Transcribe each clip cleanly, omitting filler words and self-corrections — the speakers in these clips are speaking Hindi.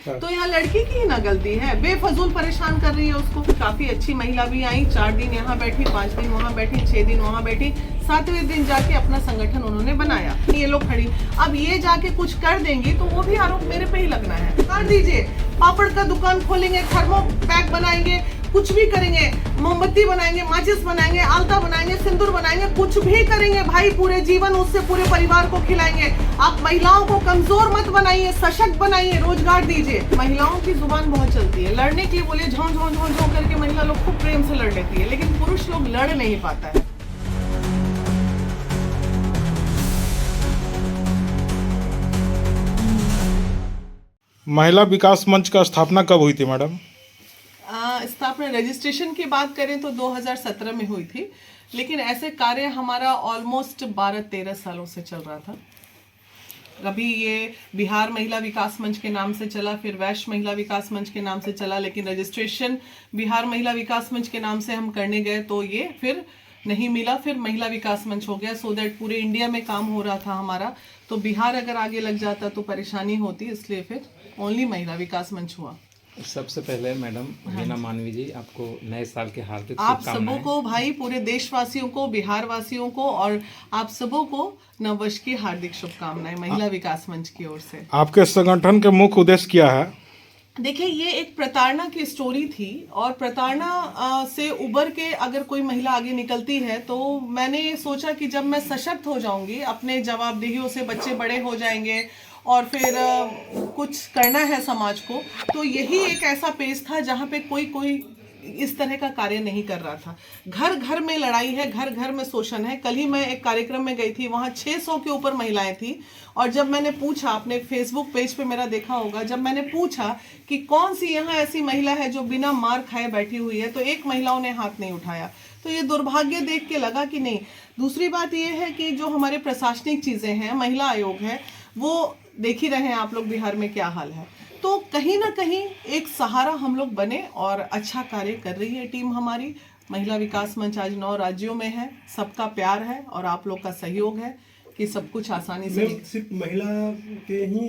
तो यहाँ लड़की की ही ना गलती है, बेफजूल परेशान कर रही है उसको। काफी अच्छी महिला भी आई, 4 दिन यहाँ बैठी, 5 दिन वहाँ बैठी, 6 दिन वहाँ बैठी, 7वें दिन जाके अपना संगठन उन्होंने बनाया। ये लोग खड़ी, अब ये जाके कुछ कर देंगी तो वो भी आरोप मेरे पे ही लगना है। कर दीजिए, पापड़ का दुकान खोलेंगे, थर्मो पैक बनाएंगे, कुछ भी करेंगे, मोमबत्ती बनाएंगे, माचिस बनाएंगे, आलता बनाएंगे, सिंदूर बनाएंगे, कुछ भी करेंगे भाई, पूरे जीवन उससे पूरे परिवार को खिलाएंगे। आप महिलाओं को कमजोर मत बनाइए, सशक्त बनाइए, रोजगार दीजिए। महिलाओं की जुबान बहुत चलती है, लड़ने के लिए बोलिए झों झों झों झों करके महिला लोग खूब प्रेम से लड़ लेती है, लेकिन पुरुष लोग लड़ नहीं पाता है। महिला विकास मंच का स्थापना कब हुई थी मैडम? स्थापना रजिस्ट्रेशन की बात करें तो 2017 में हुई थी, लेकिन ऐसे कार्य हमारा ऑलमोस्ट 12-13 सालों से चल रहा था। अभी ये बिहार महिला विकास मंच के नाम से चला, फिर वैश्य महिला विकास मंच के नाम से चला, लेकिन रजिस्ट्रेशन बिहार महिला विकास मंच के नाम से हम करने गए तो ये फिर नहीं मिला, फिर महिला विकास मंच हो गया। सो दैट पूरे इंडिया में काम हो रहा था हमारा, तो बिहार अगर आगे लग जाता तो परेशानी होती, इसलिए फिर ओनली महिला विकास मंच हुआ। सबसे पहले मैडम हीना मानवी जी, आपको नए साल के हार्दिक आप शुभकामनाएं। सबों को भाई, पूरे देशवासियों को, बिहार वासियों को और आप सबों को नववर्ष की हार्दिक शुभकामनाएं महिला विकास मंच की ओर से। आपके संगठन के मुख्य उद्देश्य क्या है? देखिए, ये एक प्रताड़ना की स्टोरी थी और प्रताड़ना से उबर के अगर कोई महिला आगे निकलती है तो मैंने सोचा कि जब मैं सशक्त हो जाऊंगी, अपने जवाबदेहियों से बच्चे बड़े हो जाएंगे और फिर कुछ करना है समाज को, तो यही एक ऐसा पेज था जहाँ पे कोई इस तरह का कार्य नहीं कर रहा था। घर घर में लड़ाई है, घर घर में शोषण है। कल ही मैं एक कार्यक्रम में गई थी, वहाँ 600 के ऊपर महिलाएं थी, और जब मैंने पूछा, आपने फेसबुक पेज पे मेरा देखा होगा, जब मैंने पूछा कि कौन सी यहाँ ऐसी महिला है जो बिना मार खाए बैठी हुई है, तो एक महिलाओं ने हाथ नहीं उठाया। तो ये दुर्भाग्य देख के लगा कि नहीं। दूसरी बात ये है कि जो हमारे प्रशासनिक चीजें हैं, महिला आयोग है, वो देख ही रहे हैं आप लोग बिहार में क्या हाल है। तो कहीं ना कहीं एक सहारा हम लोग बने और अच्छा कार्य कर रही है टीम हमारी। महिला विकास मंच आज 9 राज्यों में है, सबका प्यार है और आप लोग का सहयोग है कि सब कुछ आसानी से। सिर्फ महिला के ही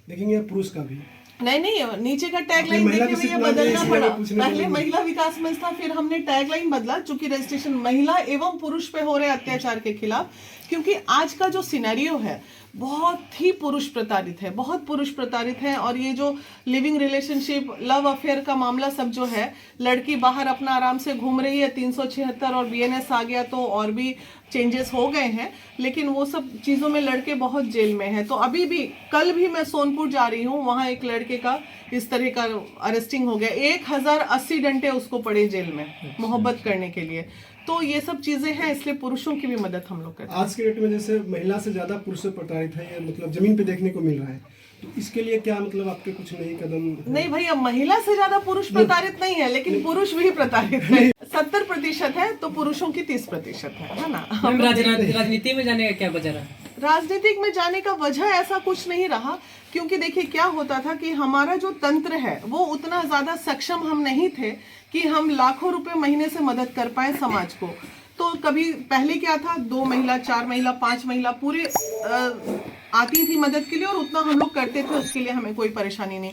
देखेंगे या पुरुष का भी? नहीं, नीचे का टैगलाइन देखने में ये बदलना पड़ा। पहले महिला विकास मंच था, फिर हमने टैगलाइन बदला, चूंकि रजिस्ट्रेशन महिला एवं पुरुष पे हो रहे अत्याचार के खिलाफ, क्योंकि आज का जो सिनेरियो है बहुत ही पुरुष प्रताड़ित है, बहुत पुरुष प्रताड़ित है। और ये जो लिविंग रिलेशनशिप, लव अफेयर का मामला सब जो है, लड़की बाहर अपना आराम से घूम रही है, 376 और बीएनएस आ गया तो और भी चेंजेस हो गए हैं, लेकिन वो सब चीज़ों में लड़के बहुत जेल में हैं। तो अभी भी, कल भी मैं सोनपुर जा रही हूँ, वहाँ एक लड़के का इस तरह का अरेस्टिंग हो गया, 1080 डंडे उसको पड़े जेल में मोहब्बत करने के लिए। तो ये सब चीजें हैं, इसलिए पुरुषों की भी मदद हम लोग करते हैं। आज के डेट में जैसे महिला से ज्यादा पुरुष प्रताड़ित है, ये मतलब जमीन पे देखने को मिल रहा है, तो इसके लिए क्या मतलब आपके कुछ नए कदम? नहीं भैया, महिला से ज्यादा पुरुष प्रताड़ित नहीं है, लेकिन पुरुष भी प्रताड़ित है। 70% है तो पुरुषों की 30% है ना। राजनीति में जाने का क्या वजह रहा? राजनीतिक में जाने का वजह ऐसा कुछ नहीं रहा, क्योंकि देखिए क्या होता था कि हमारा जो तंत्र है वो उतना ज्यादा सक्षम हम नहीं थे कि हम लाखों रुपए महीने से मदद कर पाए समाज को। तो कभी पहले क्या था, 2 महिला, 4 महिला, 5 महिला पूरे आती थी मदद के लिए और उतना हम लोग करते थे, उसके लिए हमें कोई परेशानी नहीं।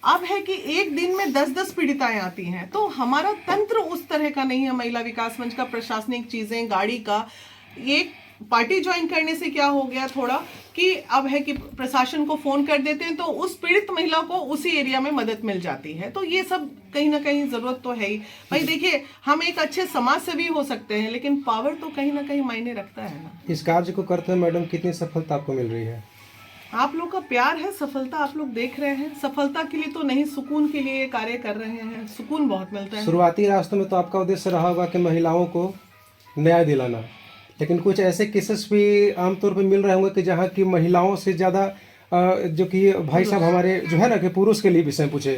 अब है कि एक दिन में 10-10 पीड़िताएं आती हैं, तो हमारा तंत्र उस तरह का नहीं है। महिला विकास मंच का प्रशासनिक चीजें, गाड़ी का, एक पार्टी ज्वाइन करने से क्या हो गया थोड़ा कि अब है कि प्रशासन को फोन कर देते हैं तो उस पीड़ित महिला को उसी एरिया में मदद मिल जाती है। तो ये सब कहीं ना कहीं जरूरत तो है ही भाई। देखिए, हम एक अच्छे समाज से भी हो सकते हैं, लेकिन पावर तो कहीं ना कहीं मायने रखता है ना। इस कार्य को करते हुए मैडम कितनी सफलता आपको मिल रही है? आप लोग का प्यार है, सफलता आप लोग देख रहे हैं। सफलता के लिए तो नहीं, सुकून के लिए कार्य कर रहे हैं, सुकून बहुत मिलता है। शुरुआती रास्तों में तो आपका उद्देश्य रहा होगा कि महिलाओं को न्याय दिलाना, लेकिन कुछ ऐसे केसेस भी आमतौर पर मिल रहे होंगे कि जहाँ की महिलाओं से ज़्यादा जो कि भाई साहब हमारे जो है ना कि पुरुष के लिए विषय पूछे,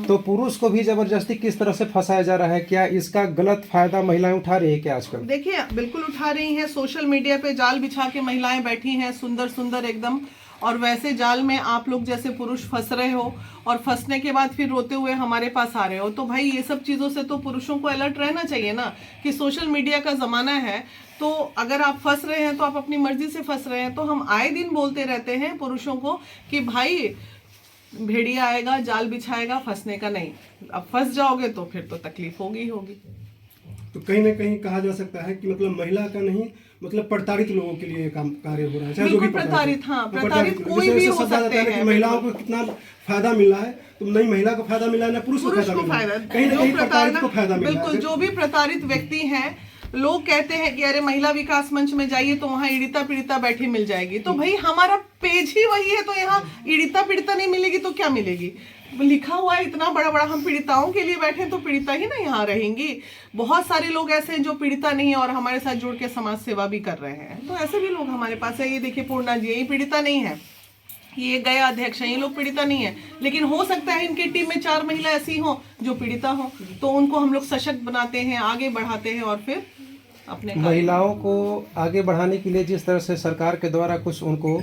तो पुरुष को भी जबरदस्ती किस तरह से फंसाया जा रहा है? क्या इसका गलत फायदा महिलाएं उठा रही है क्या आजकल? देखिए, बिल्कुल उठा रही हैं। सोशल मीडिया पे जाल बिछा के महिलाएं बैठी हैं, सुंदर सुंदर एकदम, और वैसे जाल में आप लोग जैसे पुरुष फंस रहे हो और फंसने के बाद फिर रोते हुए हमारे पास आ रहे हो। तो भाई ये सब चीज़ों से तो पुरुषों को अलर्ट रहना चाहिए ना, कि सोशल मीडिया का ज़माना है, तो अगर आप फंस रहे हैं तो आप अपनी मर्जी से फंस रहे हैं। तो हम आए दिन बोलते रहते हैं पुरुषों को कि भाई भेड़िया आएगा, जाल बिछाएगा, फंसने का नहीं। अब फंस जाओगे तो फिर तो तकलीफ होगी ही होगी। तो कहीं ना कहीं कहा जा सकता है कि मतलब महिला का नहीं, मतलब प्रताड़ित लोगों के लिए ये काम कार्य हो रहा है, चाहे जो भी बिल्कुल प्रताड़ित, हाँ, प्रताड़ित लोग। कोई जैसे भी ऐसे हो शब्द आ जाता सकते है कि हैं। महिलाओं को कितना फायदा मिल रहा है, तो नहीं महिला को फायदा मिला है ना पुरुष को पुरुष फायदा को मिला है, फायदा, कहीं ना जो कहीं प्रताड़ित को फायदा मिल रहा बिल्कुल, है। जो भी प्रताड़ित व्यक्ति हैं, लोग कहते हैं कि अरे महिला विकास मंच में जाइए तो वहाँ पीड़िता पीड़िता बैठी मिल जाएगी। तो भाई हमारा पेज ही वही है, तो यहाँ पीड़िता पीड़िता नहीं मिलेगी तो क्या मिलेगी? लिखा हुआ है इतना बड़ा बड़ा, हम पीड़िताओं के लिए बैठे तो पीड़िता ही ना यहाँ रहेंगी। बहुत सारे लोग ऐसे हैं जो पीड़िता नहीं है और हमारे साथ जुड़ के समाज सेवा भी कर रहे हैं, तो ऐसे भी लोग हमारे पास है। ये देखिए पूर्णा जी, ये पीड़िता नहीं है, ये गया अध्यक्ष है, ये लोग पीड़िता नहीं है, लेकिन हो सकता है इनकी टीम में 4 महिला ऐसी हो जो पीड़िता हो, तो उनको हम लोग सशक्त बनाते हैं, आगे बढ़ाते हैं और फिर अपने महिलाओं को आगे बढ़ाने के लिए जिस तरह से सरकार के द्वारा कुछ उनको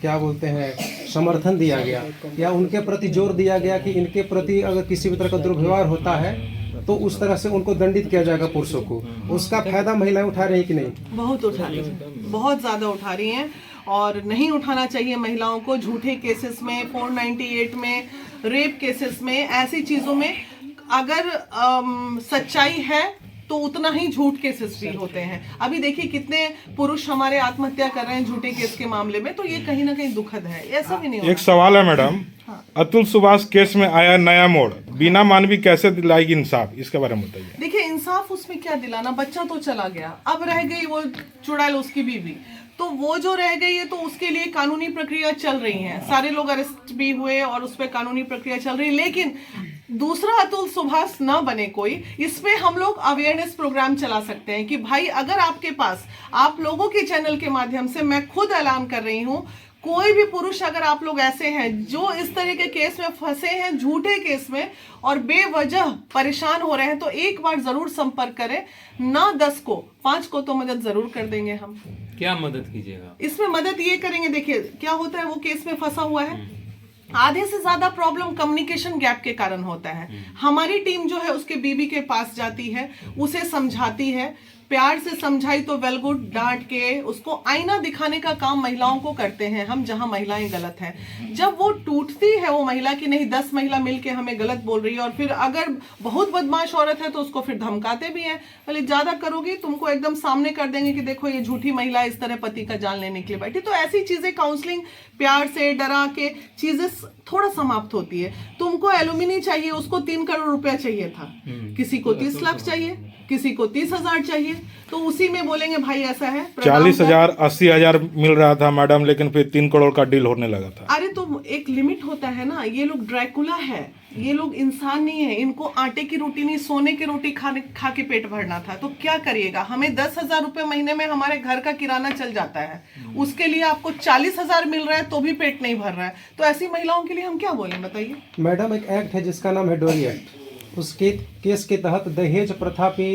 क्या बोलते हैं समर्थन दिया गया या उनके प्रति जोर दिया गया कि इनके प्रति अगर किसी भी तरह का दुर्व्यवहार होता है तो उस तरह से उनको दंडित किया जाएगा पुरुषों को, उसका फायदा महिलाएं उठा रही हैं कि नहीं? बहुत उठा रही हैं, बहुत ज़्यादा उठा रही हैं, और नहीं उठाना चाहिए महिलाओं को। झूठे केसेस में, 498 में, रेप केसेस में, ऐसी चीज़ों में अगर सच्चाई है तो उतना ही झूठ केसेस भी होते हैं। अभी देखिए कितने पुरुष हमारे आत्महत्या कर रहे हैं झूठे केस के मामले में, तो ये कहीं ना कहीं दुखद है, ऐसा भी नहीं होना। एक सवाल है मैडम, अतुल सुभाष केस में आया नया मोड़, बीना मानवी कैसे दिलाएगी इंसाफ, इसके बारे में बताइए। देखिए इंसाफ उसमें क्या दिलाना, बच्चा तो चला गया, अब रह गई वो चुड़ैल उसकी बीवी, तो वो जो रह गई है तो उसके लिए कानूनी प्रक्रिया चल रही है, सारे लोग अरेस्ट भी हुए और उस पर कानूनी प्रक्रिया चल रही है, लेकिन दूसरा अतुल सुभाष ना बने कोई। इसमें हम लोग अवेयरनेस प्रोग्राम चला सकते हैं कि भाई अगर आपके पास, आप लोगों के चैनल के माध्यम से मैं खुद ऐलान कर रही हूँ, कोई भी पुरुष अगर आप लोग ऐसे हैं जो इस तरह के केस में फंसे हैं, झूठे केस में, और बेवजह परेशान हो रहे हैं, तो एक बार जरूर संपर्क करें, ना 10 को 5 को तो मदद जरूर कर देंगे हम। क्या मदद कीजिएगा? इसमें मदद ये करेंगे, देखिए क्या होता है, वो केस में फंसा हुआ है, आधे से ज्यादा प्रॉब्लम कम्युनिकेशन गैप के कारण होता है। हमारी टीम जो है उसके बीबी के पास जाती है, उसे समझाती है, प्यार से समझाई तो वेल गुड, डांट के उसको आईना दिखाने का काम महिलाओं को करते हैं हम, जहां महिलाएं गलत हैं। जब वो टूटती है वो महिला की नहीं 10 महिला मिलके हमें गलत बोल रही है, और फिर अगर बहुत बदमाश औरत है तो उसको फिर धमकाते भी हैं, बोले ज्यादा करोगी तुमको एकदम सामने कर देंगे कि देखो ये झूठी महिला इस तरह पति का जान लेने के लिए बैठी। तो ऐसी चीजें काउंसलिंग प्यार से डरा के चीजें थोड़ा समाप्त होती है। तुमको एलुमिनी चाहिए, उसको 3 करोड़ रुपया चाहिए था, किसी को 30 लाख चाहिए, किसी को 30,000 चाहिए, तो उसी में बोलेंगे भाई ऐसा है। 40,000 80,000 मिल रहा था मैडम, लेकिन फिर 3 करोड़ का डील होने लगा था। अरे तो एक लिमिट होता है ना, ये लोग ड्रैकुला है, ये लोग इंसान नहीं है, इनको आटे की रोटी नहीं सोने की रोटी खा के पेट भरना था, तो क्या करिएगा। हमें 10,000 रुपए महीने में हमारे घर का किराना चल जाता है, उसके लिए आपको 40,000 मिल रहा है तो भी पेट नहीं भर रहा है, तो ऐसी महिलाओं के लिए हम क्या बोलें बताइए। मैडम एक एक्ट है जिसका नाम है डोरी एक्ट, उसके केस के तहत दहेज प्रथा पे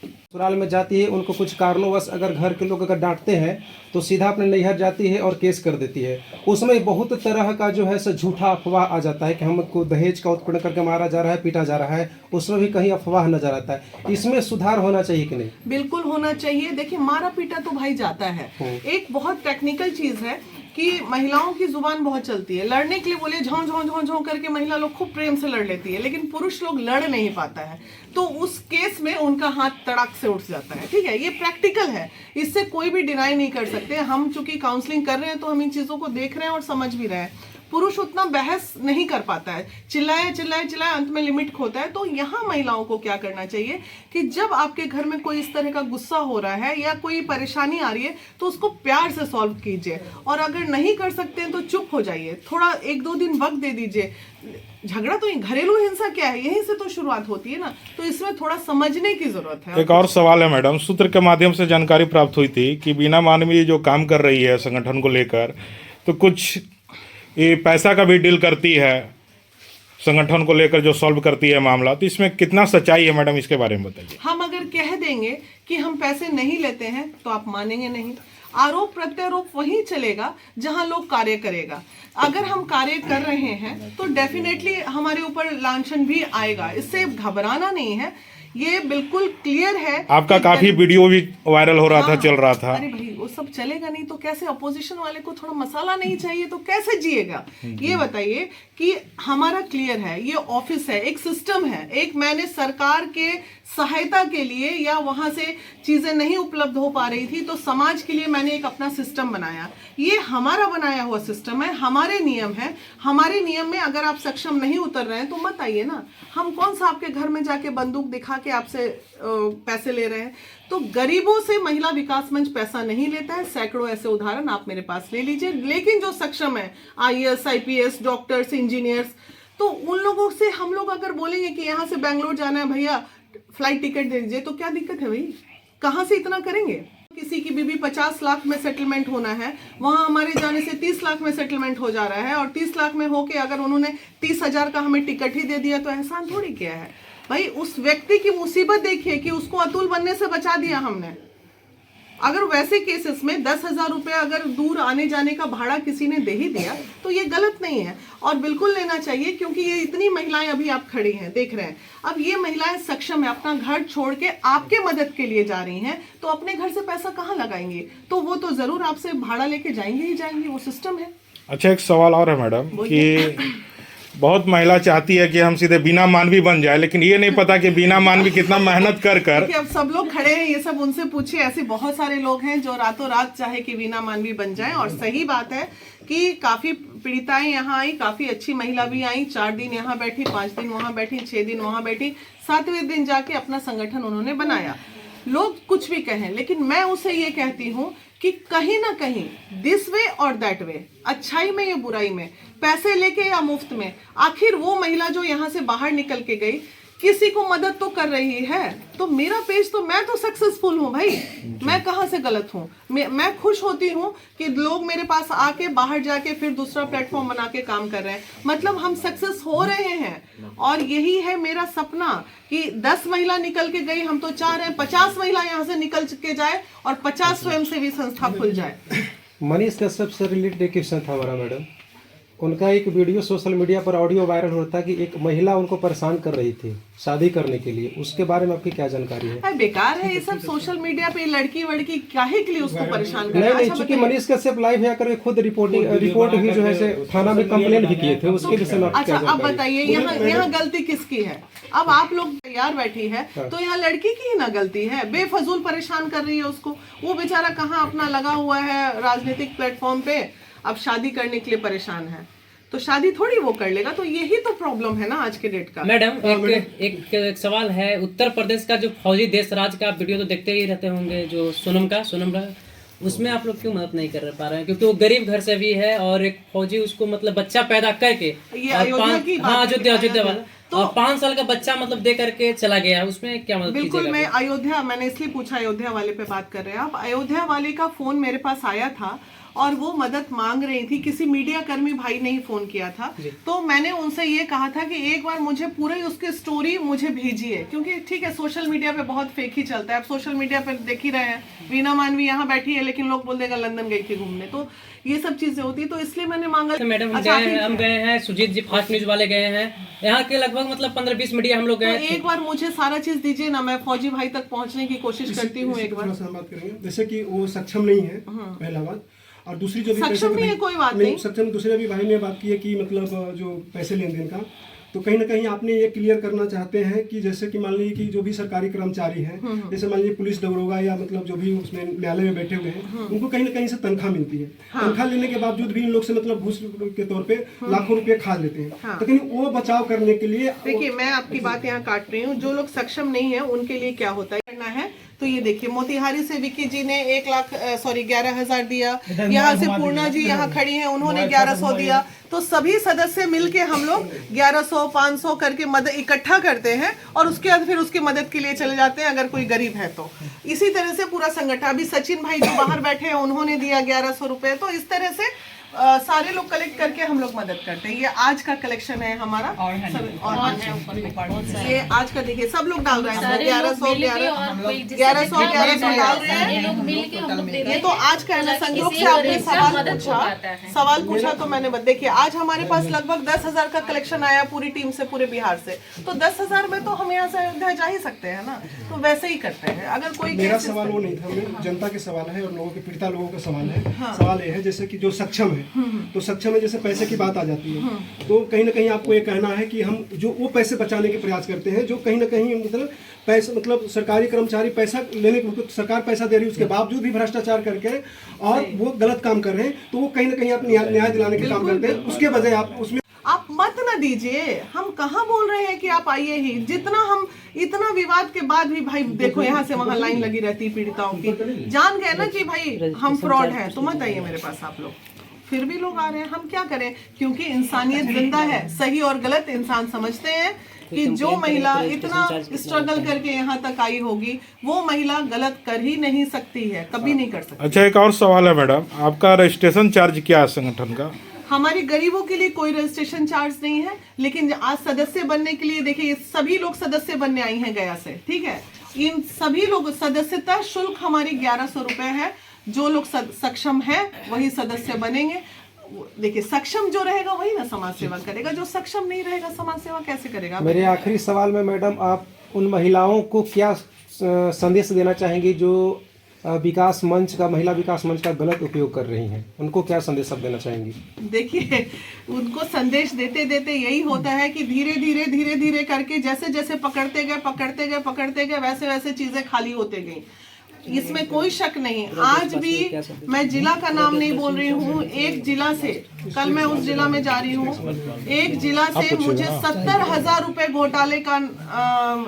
ससुराल में जाती है, उनको कुछ कारणोंवश अगर घर के लोग अगर डांटते हैं तो सीधा अपने नैहर जाती है और केस कर देती है। उसमें बहुत तरह का जो है सो झूठा अफवाह आ जाता है कि हमको दहेज का उत्पीड़न करके मारा जा रहा है, पीटा जा रहा है, उसमें भी कहीं अफवाह नजर आता है। इसमें सुधार होना चाहिए कि नहीं? बिल्कुल होना चाहिए। देखिए मारा पीटा तो भाई जाता है, एक बहुत टेक्निकल चीज है कि महिलाओं की जुबान बहुत चलती है, लड़ने के लिए बोले झों झों झों झों करके महिला लोग खूब प्रेम से लड़ लेती है, लेकिन पुरुष लोग लड़ नहीं पाता है, तो उस केस में उनका हाथ तड़ाक से उठ जाता है। ठीक है, ये प्रैक्टिकल है, इससे कोई भी डिनाई नहीं कर सकते। हम चूंकि काउंसलिंग कर रहे हैं तो हम इन चीजों को देख रहे हैं और समझ भी रहे हैं। पुरुष उतना बहस नहीं कर पाता है, चिल्लाए चिल्लाए चिल्लाए अंत में लिमिट खोता है। तो यहाँ महिलाओं को क्या करना चाहिए कि जब आपके घर में कोई इस तरह का गुस्सा हो रहा है या कोई परेशानी आ रही है तो उसको प्यार से सॉल्व कीजिए, और अगर नहीं कर सकते हैं तो चुप हो जाइए, थोड़ा 1-2 दिन वक्त दे दीजिए। झगड़ा तो घरेलू हिंसा क्या है, यहीं से तो शुरुआत होती है ना, तो इसमें थोड़ा समझने की जरूरत है। एक और सवाल है मैडम, सूत्र के माध्यम से जानकारी प्राप्त हुई थी कि बीना मानवी जो काम कर रही है संगठन को लेकर, तो कुछ ये पैसा का भी डील करती है संगठन को लेकर, जो सॉल्व करती है मामला, तो इसमें कितना सच्चाई है मैडम, इसके बारे में बताइए। हम अगर कह देंगे कि हम पैसे नहीं लेते हैं तो आप मानेंगे नहीं। आरोप प्रत्यारोप वहीं चलेगा जहां लोग कार्य करेगा। अगर हम कार्य कर रहे हैं तो डेफिनेटली हमारे ऊपर लांछन भी आएगा, इससे घबराना नहीं है। ये बिल्कुल क्लियर है। आपका कि काफी वीडियो भी वायरल हो रहा था, चल रहा था। अरे भाई वो सब चलेगा नहीं तो कैसे? अपोजिशन वाले को थोड़ा मसाला नहीं चाहिए तो कैसे जिएगा? ये बताइए कि हमारा क्लियर है, ये ऑफिस है, एक सिस्टम है, एक मैंने सरकार के सहायता के लिए या वहां से चीजें नहीं उपलब्ध हो पा रही थी तो समाज के लिए मैंने एक अपना सिस्टम बनाया। ये हमारा बनाया हुआ सिस्टम है, हमारे नियम है। हमारे नियम में अगर आप सक्षम नहीं उतर रहे हैं तो मत आइए ना। हम कौन सा आपके घर में जाके बंदूक दिखा के आपसे पैसे ले रहे हैं? तो गरीबों से महिला विकास मंच पैसा नहीं लेता है। सैकड़ों ऐसे उदाहरण आप मेरे पास ले लीजिए। लेकिन जो सक्षम है, IAS, IPS, डॉक्टर्स, इंजीनियर्स, तो उन लोगों से हम लोग अगर बोलेंगे कि यहाँ से बेंगलोर जाना है भैया, फ्लाइट टिकट दे दीजिए, तो क्या दिक्कत है भाई? कहाँ से इतना करेंगे? किसी की बीबी 50 लाख में सेटलमेंट होना है, वहां हमारे जाने से 30 लाख में सेटलमेंट हो जा रहा है, और 30 लाख में होके अगर उन्होंने 30,000 का हमें टिकट ही दे दिया तो एहसान थोड़ी किया है भाई। उस व्यक्ति की मुसीबत देखिए कि उसको अतुल बनने से बचा दिया हमने। अगर वैसे केसेस में 10,000 रुपये अगर दूर आने जाने का भाड़ा किसी ने दे ही दिया तो ये गलत नहीं है, और बिल्कुल लेना चाहिए, क्योंकि ये इतनी महिलाएं अभी आप खड़ी हैं, देख रहे हैं। अब ये महिलाएं सक्षम है, अपना घर छोड़ के आपके मदद के लिए जा रही हैं, तो अपने घर से पैसा कहाँ लगाएंगी? तो वो तो जरूर आपसे भाड़ा लेके जाएंगे ही जाएंगे, वो सिस्टम है। अच्छा, एक सवाल और है मैडम कि बहुत महिला चाहती है कि हम सीधे बीना मानवी बन जाए, लेकिन ये नहीं पता कि बीना मानवी कितना मेहनत कर अब सब लोग खड़े हैं, ये सब उनसे पूछिए। ऐसे बहुत सारे लोग हैं जो रातों रात चाहे कि बीना मानवी बन जाएं। और सही बात है कि काफी पीड़िताएं यहाँ आई, काफी अच्छी महिला भी आई, 4 दिन यहाँ बैठी, 5 दिन वहां बैठी, 6 दिन वहां बैठी, 7वें दिन जाके अपना संगठन उन्होंने बनाया। लोग कुछ भी कहें, लेकिन मैं उसे ये कहती हूँ कि कहीं ना कहीं दिस वे और दैट वे, अच्छाई में या बुराई में, पैसे लेके या मुफ्त में, आखिर वो महिला जो यहाँ से बाहर निकल के गई किसी को मदद तो कर रही है। तो मेरा पेज तो, मैं तो सक्सेसफुल हूँ भाई, मैं कहाँ से गलत हूँ? मैं खुश होती हूँ कि लोग मेरे पास आके बाहर जाके फिर दूसरा प्लेटफॉर्म बना के काम कर रहे हैं, मतलब हम सक्सेस हो रहे हैं। और यही है मेरा सपना कि 10 महिला निकल के गई, हम तो चाह रहे हैं 50 महिला यहाँ से निकल के जाए और 50 स्वयंसेवी संस्था खुल जाए। मनीष कश्यप से रिलेटेड एक क्वेश्चन था हमारा मैडम। उनका एक वीडियो सोशल मीडिया पर ऑडियो वायरल होता कि एक महिला उनको परेशान कर रही थी शादी करने के लिए, उसके बारे में आपकी क्या जानकारी है? बेकार है ये सब सोशल मीडिया पे, लड़की वड़की काहे के लिए उसको परेशान कर रहा है? नहीं, चूंकि मनीष कश्यप लाइव है करके खुद रिपोर्ट भी जो है थाना में कंप्लेंट भी किए थे, उसके विषय में अच्छा अब बताइए यहाँ गलती किसकी है? अब आप लोग तैयार बैठी है तो यहाँ लड़की की ही ना गलती है, बेफजूल परेशान कर रही है उसको। वो बेचारा कहाँ अपना लगा हुआ है राजनीतिक प्लेटफॉर्म पे, अब शादी करने के लिए परेशान है, तो शादी थोड़ी वो कर लेगा। तो यही तो प्रॉब्लम है ना आज के डेट का। मैडम एक सवाल है, उत्तर प्रदेश का जो फौजी देश राज का वीडियो तो देखते ही रहते होंगे, जो सोनम उसमें आप लोग क्यों मदद नहीं कर पा रहे हैं? क्योंकि वो गरीब घर से भी है और एक फौजी उसको मतलब बच्चा पैदा करके, ये अयोध्या की बात, हाँ अयोध्या वाला, तो 5 साल का बच्चा मतलब दे करके चला गया, उसमें क्या मदद? बिल्कुल, मैं अयोध्या, मैंने इसलिए पूछा अयोध्या वाले पे बात कर रहे हैं आप। अयोध्या वाले का फोन मेरे पास आया था और वो मदद मांग रही थी, किसी मीडिया कर्मी भाई ने ही फोन किया था। तो मैंने उनसे ये कहा था कि एक बार मुझे पूरी उसकी स्टोरी मुझे भेजिए, क्योंकि ठीक है सोशल मीडिया पे बहुत फेक ही चलता है। अब सोशल मीडिया पे देख ही रहे हैं, वीना मानवी यहाँ बैठी है लेकिन लोग बोल देगा लंदन गई थी घूमने, तो ये सब चीजें होती, तो इसलिए मैंने मांगा। तो मैडम हम गए हैं, सुजीत जी फास्ट न्यूज वाले गए हैं, यहाँ के लगभग मतलब 15-20 मीडिया हम लोग गए। तो एक बार मुझे सारा चीज दीजिए ना, मैं फौजी भाई तक पहुँचने की कोशिश करती हूँ। एक बार बात करेंगे, जैसे कि वो सक्षम नहीं है, पहला बात, और दूसरी जो भी सक्षम नहीं है कोई बात नहीं, सक्षम। दूसरे भी भाई ने बात की है कि मतलब जो पैसे लेन देन का, तो कहीं ना कहीं आपने ये क्लियर करना चाहते हैं कि जैसे कि मान लीजिए कि जो भी सरकारी कर्मचारी हैं, जैसे मान लीजिए पुलिस दरोगा या मतलब जो भी उसमें न्यायालय में बैठे हुए हैं, उनको कहीं ना कहीं से तनख्वाह मिलती है। तनख्वाह लेने के बावजूद भी इन लोग से मतलब घूस के तौर पे लाखों रुपए खा लेते हैं। लेकिन वो बचाव करने के लिए, देखिए मैं आपकी बात यहाँ काट रही हूँ, जो लोग सक्षम नहीं है उनके लिए क्या होता है करना है। तो ये देखिए मोतिहारी से विक्की जी ने 11,000 दिया, यहाँ से पूर्णा जी यहाँ खड़ी हैं, उन्होंने 1100 दिया। तो सभी सदस्य मिलके हम लोग 1100 500 करके मदद इकट्ठा करते हैं और उसके बाद फिर उसकी मदद के लिए चले जाते हैं अगर कोई गरीब है तो। इसी तरह से पूरा संगठन, अभी सचिन भाई जो बाहर बैठे हैं उन्होंने दिया 1100 रुपए। तो इस तरह से सारे लोग कलेक्ट करके हम लोग मदद करते हैं। ये आज का कलेक्शन है हमारा और ये आज का देखिए सब लोग डाल रहे हैं 1100 डाल रहे हैं। ये तो आज का है ना, संयोग से आपने सवाल पूछा तो मैंने देखिए आज हमारे पास लगभग 10,000 का कलेक्शन आया पूरी टीम से, पूरे बिहार से। तो 10,000 में तो हम यहाँ से अयोध्या जा ही सकते हैं ना, तो वैसे ही करते हैं। अगर कोई मेरा सवाल वो नहीं था, जनता के सवाल है और लोगों के पीड़िता लोगों का सवाल है। सवाल ये है जैसे कि जो सक्षम है तो सक्षम है, जैसे पैसे की बात आ जाती है तो कहीं ना कहीं आपको ये कहना है कि हम जो वो पैसे बचाने के प्रयास करते हैं जो कहीं ना कहीं मतलब पैसे मतलब सरकारी कर्मचारी पैसा लेने को सरकार पैसा दे रही है उसके बावजूद भी भ्रष्टाचार करके और वो गलत काम कर रहे हैं, तो वो कहीं ना कहीं आप न्याय दिलाने के काम करते हैं, उसके बजाय आप उसमें आप मत ना दीजिए। हम कहाँ बोल रहे हैं कि आप आइए ही, जितना हम इतना विवाद के बाद भी भाई देखो यहाँ से वहाँ लाइन लगी रहती है पीड़िताओं की, जान गए ना कि भाई हम फ्रॉड हैं तो मत आइए मेरे पास आप लोग, फिर भी लोग आ रहे हैं। हम क्या करें, क्योंकि इंसानियत जिंदा है। सही और गलत इंसान समझते हैं कि जो महिला इतना स्ट्रगल करके यहाँ तक आई होगी वो महिला गलत कर ही नहीं सकती है, कभी नहीं कर सकती। अच्छा, एक और सवाल है मैडम, आपका रजिस्ट्रेशन चार्ज क्या है संगठन का? हमारी गरीबों के लिए कोई रजिस्ट्रेशन चार्ज नहीं है, लेकिन आज सदस्य बनने के लिए देखिए सभी लोग सदस्य बनने आई हैं गया से, ठीक है। इन सभी लोग सदस्यता शुल्क हमारी 1100 रुपए है। जो लोग सक्षम है वही सदस्य बनेंगे। देखिए सक्षम जो रहेगा वही ना समाज सेवा करेगा, जो सक्षम नहीं रहेगा समाज सेवा कैसे करेगा। मेरे आखिरी सवाल में मैडम, आप उन महिलाओं को क्या संदेश देना चाहेंगी जो विकास मंच का, महिला विकास मंच का गलत उपयोग कर रही हैं? उनको क्या संदेश आप देना चाहेंगी? देखिए उनको संदेश देते देते यही होता है कि धीरे धीरे करके जैसे जैसे पकड़ते गए वैसे वैसे चीजें खाली होते गई। इसमें कोई शक नहीं। आज भी मैं जिला का नाम नहीं बोल रही हूँ, एक जिला से, कल मैं उस जिला में जा रही हूँ, एक जिला से मुझे 70,000 रुपए घोटाले का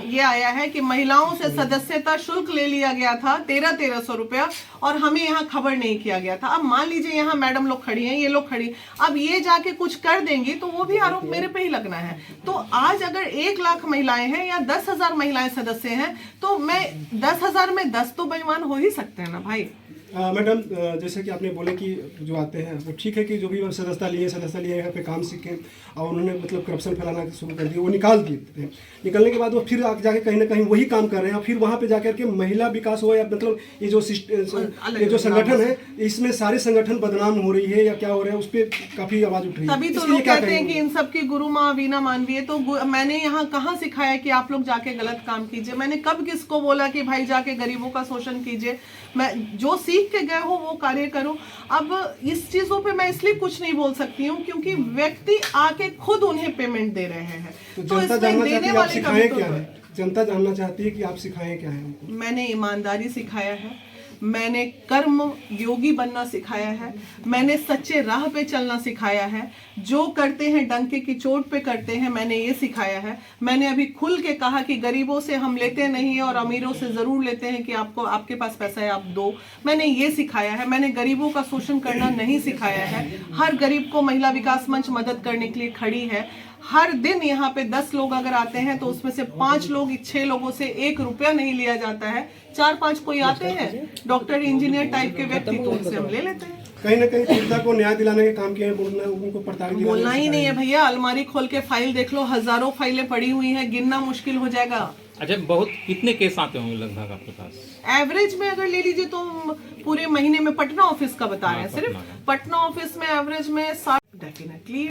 ये आया है कि महिलाओं से सदस्यता शुल्क ले लिया गया था 1300 रुपया और हमें यहाँ खबर नहीं किया गया था। अब मान लीजिए यहाँ मैडम लोग खड़ी हैं, ये लोग खड़ी, अब ये जाके कुछ कर देंगी तो वो भी आरोप मेरे पे ही लगना है। तो आज अगर 1 लाख महिलाएं हैं या 10,000 महिलाएं सदस्य हैं तो मैं 10,000 में 10 तो बेईमान हो ही सकते हैं ना भाई। मैडम जैसे कि आपने बोले कि जो आते हैं वो ठीक है कि जो भी सदस्यता लिए यहाँ पे काम सीखें और उन्होंने मतलब करप्शन फैलाना शुरू कर दिया, वो निकाल दिए। निकलने के बाद वो फिर जाके कहीं ना कहीं वही काम कर रहे हैं और फिर वहाँ पे जाकर के महिला विकास हो या मतलब ये जो संगठन है इसमें सारे संगठन बदनाम हो रही है या क्या हो रहा है, उस पर काफी आवाज उठ रही है। तभी तो लोग कहते हैं कि इन सब की गुरु माँ वीना मानवीय। तो मैंने यहाँ कहाँ सिखाया कि आप लोग जाके गलत काम कीजिए? मैंने कब किसको बोला कि भाई जाके गरीबों का शोषण कीजिए? मैं जो सीख के गए हो वो कार्य करो। अब इस चीजों पे मैं इसलिए कुछ नहीं बोल सकती हूँ क्योंकि व्यक्ति आके खुद उन्हें पेमेंट दे रहे हैं। तो जनता जानना चाहती है आप सिखाएं क्या है? जनता जानना चाहती है कि आप सिखाएं क्या है उनको? मैंने ईमानदारी सिखाया है, मैंने कर्म योगी बनना सिखाया है, मैंने सच्चे राह पे चलना सिखाया है, जो करते हैं डंके की चोट पे करते हैं, मैंने ये सिखाया है। मैंने अभी खुल के कहा कि गरीबों से हम लेते नहीं और अमीरों से जरूर लेते हैं कि आपको आपके पास पैसा है आप दो, मैंने ये सिखाया है। मैंने गरीबों का शोषण करना नहीं सिखाया है। हर गरीब को महिला विकास मंच मदद करने के लिए खड़ी है। हर दिन यहाँ पे 10 लोग अगर आते हैं तो उसमें से 5 लोग 6 लोगों से 1 रुपया नहीं लिया जाता है। 4-5 कोई आते हैं डॉक्टर इंजीनियर टाइप के व्यक्ति तो उनसे हम ले लेते हैं। कहीं ना कहीं पीड़िता को न्याय दिलाने के काम किए हैं, उनको प्रताड़ित बोलना ही नहीं है भैया। अलमारी खोल के फाइल देख लो, हजारों फाइलें पड़ी हुई हैं, गिनना मुश्किल हो जाएगा। अच्छा, बहुत कितने केस आते होंगे लगभग आपके पास? एवरेज में अगर ले लीजिए तो पूरे महीने में, पटना ऑफिस का बता रहे हैं सिर्फ, पटना ऑफिस में एवरेज में 60 डेफिनेटली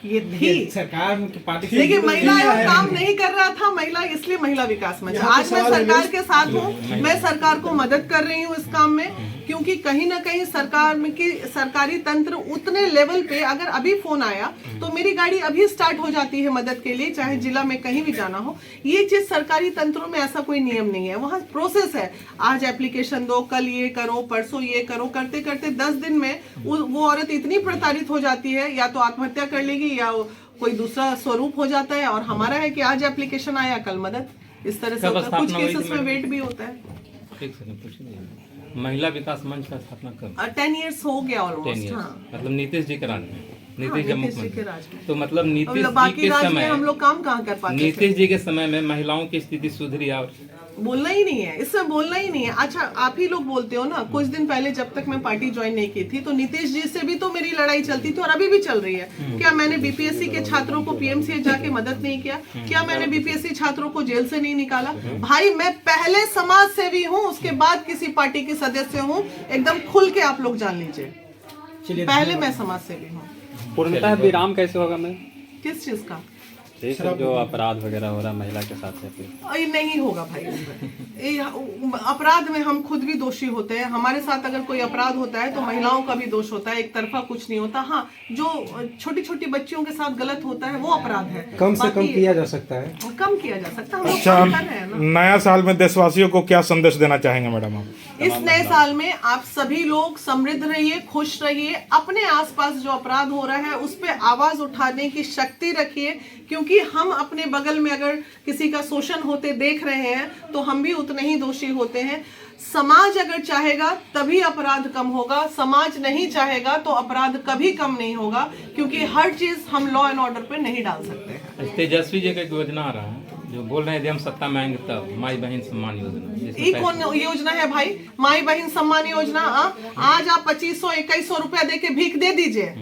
ये थी सरकार पार्टी। देखिए महिला आयोग काम नहीं कर रहा था, महिला इसलिए महिला विकास मंच। आज मैं सरकार के साथ हूँ, मैं सरकार को मदद कर रही हूँ इस काम में, क्योंकि कहीं ना कहीं सरकार में की सरकारी तंत्र उतने लेवल पे, अगर अभी फोन आया तो मेरी गाड़ी अभी स्टार्ट हो जाती है मदद के लिए, चाहे जिला में कहीं भी जाना हो। ये चीज सरकारी तंत्रों में ऐसा कोई नियम नहीं है, वहाँ प्रोसेस है। आज एप्लीकेशन दो, कल ये करो, परसों ये करो, करते करते 10 दिन में वो औरत इतनी प्रताड़ित हो जाती है, या तो आत्महत्या कर लेगी या कोई दूसरा स्वरूप हो जाता है। और हमारा है कि आज एप्लीकेशन आया कल मदद, इस तरह से होता है। कुछ केसेस में वेट भी होता है। एक सेकंड पूछिए, महिला विकास मंच का स्थापना कब? 10 इयर्स हो गया ऑलमोस्ट। मतलब नीतीश जी के राज में, नीतीश जी मुख्यमंत्री, तो मतलब नीतीश जी बाकी के राज्य में समय हम लोग काम कहाँ कर पाते? नीतीश जी के समय में महिलाओं की स्थिति सुधरी और बोलना ही नहीं है, इसमें बोलना ही नहीं है। अच्छा, आप ही लोग बोलते हो ना, कुछ दिन पहले जब तक मैं पार्टी ज्वाइन नहीं की थी तो नीतीश जी से भी तो मेरी लड़ाई चलती थी और अभी भी चल रही है। क्या मैंने बीपीएससी के छात्रों को पीएमसीएच जाके मदद नहीं किया? क्या मैंने बीपीएससी छात्रों को जेल से नहीं निकाला? भाई मैं पहले समाज सेवी हूँ, उसके बाद किसी पार्टी की सदस्य हूँ, एकदम खुल के आप लोग जान लीजिए। पहले मैं समाज सेवी हूँ। पूर्णतः विराम कैसे होगा मैम? किस चीज का? जो अपराध वगैरह हो रहा है महिला के साथ है फिर ये नहीं होगा भाई। ये अपराध में हम खुद भी दोषी होते हैं। हमारे साथ अगर कोई अपराध होता है तो महिलाओं का भी दोष होता है, एक तरफा कुछ नहीं होता। हाँ, जो छोटी छोटी बच्चियों के साथ गलत होता है वो अपराध है, कम से कम किया जा सकता है। कम किया जा सकता है। हम लोग अच्छा, काम कर रहे हैं ना। नया साल में देशवासियों को क्या संदेश देना चाहेंगे मैडम आप? इस नए साल में आप सभी लोग समृद्ध रहिए, खुश रहिए, अपने आसपास जो अपराध हो रहा है उस पर आवाज उठाने की शक्ति रखिए, क्योंकि हम अपने बगल में अगर किसी का शोषण होते देख रहे हैं तो हम भी उतने ही दोषी होते हैं। समाज अगर चाहेगा तभी अपराध कम होगा, समाज नहीं चाहेगा तो अपराध कभी कम नहीं होगा, क्योंकि हर चीज हम लॉ एंड ऑर्डर पे नहीं डाल सकते हैं। तेजस्वी जी का एक योजना आ रहा है जो बोल रहे हैं यदि हम सत्ता में आएंगे तब माई बहन सम्मान योजना। ये कौन योजना है भाई? माई बहन सम्मान योजना। आज आप 2500-2100 रुपया दे के भीख दे दीजिए,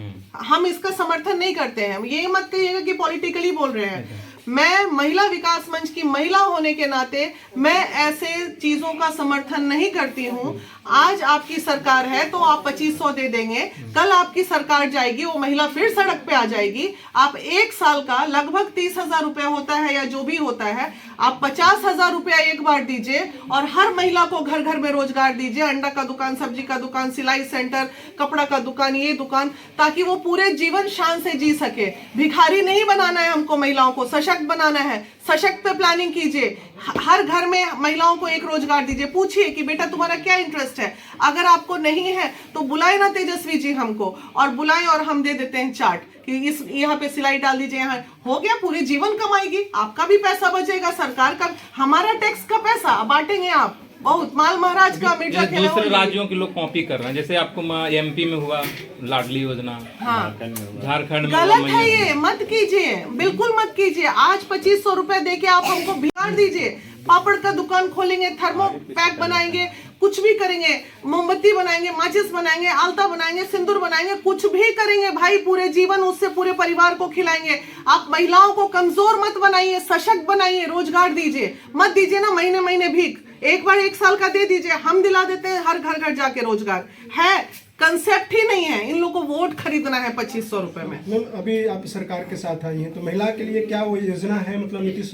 हम इसका समर्थन नहीं करते हैं। ये मत कहिएगा कि पॉलिटिकली बोल रहे हैं। मैं महिला विकास मंच की महिला होने के नाते मैं ऐसे चीजों का समर्थन नहीं करती हूँ। आज आपकी सरकार है तो आप 2500 दे देंगे, कल आपकी सरकार जाएगी, वो महिला फिर सड़क पे आ जाएगी। आप एक साल का लगभग 30,000 रुपया होता है या जो भी होता है, आप 50,000 रुपया एक बार दीजिए और हर महिला को घर घर में रोजगार दीजिए। अंडा का दुकान, सब्जी का दुकान, सिलाई सेंटर, कपड़ा का दुकान, ये दुकान, ताकि वो पूरे जीवन शान से जी सके। भिखारी नहीं बनाना है हमको, महिलाओं को सशक्त बनाना है। सशक्त पे प्लानिंग कीजिए, हर घर में महिलाओं को एक रोजगार दीजिए। पूछिए कि बेटा तुम्हारा क्या इंटरेस्ट है, अगर आपको नहीं है तो बुलाए ना तेजस्वी जी हमको, और बुलाएं और हम दे देते हैं चार्ट कि इस यहाँ पे सिलाई डाल दीजिए, यहाँ हो गया, पूरे जीवन कमाएगी, आपका भी पैसा बचेगा, सरकार का, हमारा टैक्स का पैसा बांटेंगे आप। बहुत माल महाराज का मिर्जा खेला। दूसरे राज्यों के लोग कॉपी कर रहे हैं, जैसे आपको एमपी में हुआ लाडली योजना, हाँ, झारखंड में गलत है, ये मत कीजिए, बिल्कुल मत कीजिए। आज 2500 रुपए देके आप हमको भिखार दीजिए। पापड़ का दुकान खोलेंगे, थर्मो पैक बनाएंगे, कुछ भी करेंगे, मोमबत्ती बनाएंगे, माचिस बनाएंगे, आलता बनाएंगे, सिंदूर बनाएंगे, कुछ भी करेंगे भाई, पूरे जीवन उससे पूरे परिवार को खिलाएंगे। आप महिलाओं को कमजोर मत बनाइए, सशक्त बनाइए, रोजगार दीजिए, मत दीजिए ना महीने महीने भीख। एक बार 1 साल का दे दीजिए, हम दिला देते हैं हर घर घर जाके रोजगार। है, कंसेप्ट ही नहीं है। इन लोगों को वोट खरीदना है 2500 रुपए में। मैम, अभी आप सरकार के साथ आई हैं तो महिला के लिए क्या वो योजना है, मतलब नीतीश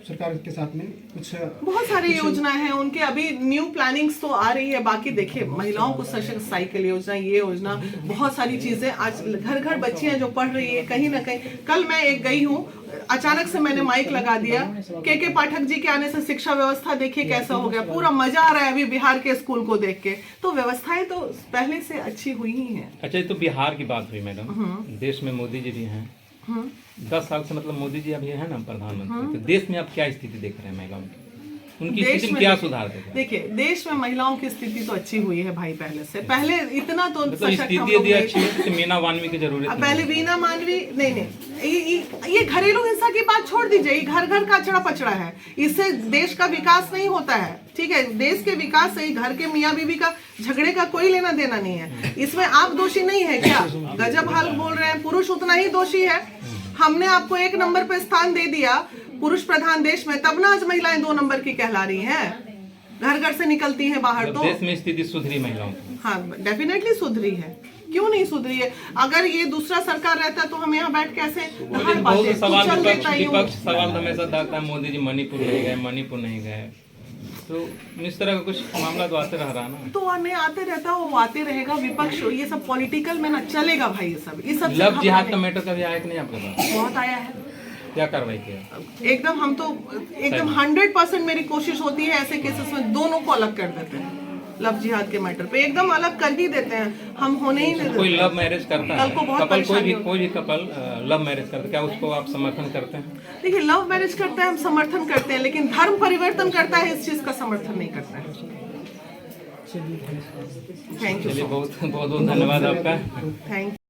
सरकार के साथ में कुछ बहुत सारी योजना है उनके, अभी न्यू प्लानिंग्स तो आ रही है। बाकी देखिए, महिलाओं को सशक्त साइकिल योजना, ये योजना, बहुत सारी चीजें आज घर घर बच्चियां जो पढ़ रही है कहीं ना कहीं। कल मैं एक गई हूँ, अचानक से मैंने माइक लगा दिया, के पाठक जी के आने से शिक्षा व्यवस्था देखिए कैसा हो गया, पूरा मजा आ रहा है अभी बिहार के स्कूल को देख के। तो व्यवस्थाएं तो पहले से अच्छी हुई ही हैं। अच्छा, ये तो बिहार की बात हुई मैडम। देश में मोदी जी भी हैं, 10 साल से, मतलब मोदी जी अभी है ना प्रधानमंत्री, तो देश में आप क्या स्थिति देख रहे हैं महिलाओं की? उनकी स्थिति में क्या सुधार देख रहे हैं? देखिए, देश में महिलाओं की स्थिति तो अच्छी हुई है भाई, पहले से। पहले इतना तो मतलब सशक्त हम स्थिति लोग यदि नहीं अच्छी है तो मीना मानवी की जरूरत नहीं। पहले वीना मानवी नहीं, ये घरेलू हिंसा की बात छोड़ दीजिए, ये घर घर का अचड़ा पचड़ा है, इससे देश का विकास नहीं होता है। ठीक है, देश के विकास से घर के मियाँ बीवी का झगड़े का कोई लेना देना नहीं है। इसमें आप दोषी नहीं है क्या? गजब हाल बोल रहे हैं, पुरुष उतना ही दोषी है। हमने आपको 1 नंबर पे स्थान दे दिया पुरुष प्रधान देश में, तब ना आज महिलाएं 2 नंबर की कहला रही हैं, घर घर से निकलती हैं बाहर। तो देश में स्थिति सुधरी महिलाओं की? हाँ, डेफिनेटली सुधरी है, क्यों नहीं सुधरी है? अगर ये दूसरा सरकार रहता तो हम यहाँ बैठ कैसे बहुत सवाल विपक्ष सवाल हमेशा दाता है, मोदी जी मणिपुर नहीं गए, मणिपुर नहीं गए, तो इस तरह का कुछ मामला तो आते रह रहा ना। तो नहीं आते रहता, वो आते रहेगा। विपक्ष ये सब पॉलिटिकल में ना चलेगा भाई, ये सब लव जिहाद का मैटर कभी आया कि नहीं आपके पास? बहुत आया है। क्या कार्रवाई किया? एकदम हम तो एकदम 100% मेरी कोशिश होती है ऐसे केसेस में दोनों को अलग कर देते हैं। लव जिहाद के मैटर पे एकदम अलग कर ही देते हैं, हम होने ही नहीं देते। कोई लव मैरिज करता है, कल को बहुत कपल कोई भी कपल लव मैरिज करता है, क्या उसको आप समर्थन करते हैं? देखिए, लव मैरिज करता है हम समर्थन करते हैं, लेकिन धर्म परिवर्तन करता है इस चीज का समर्थन नहीं करता है। Thank you. चलिए, बहुत बहुत धन्यवाद आपका। Thank you.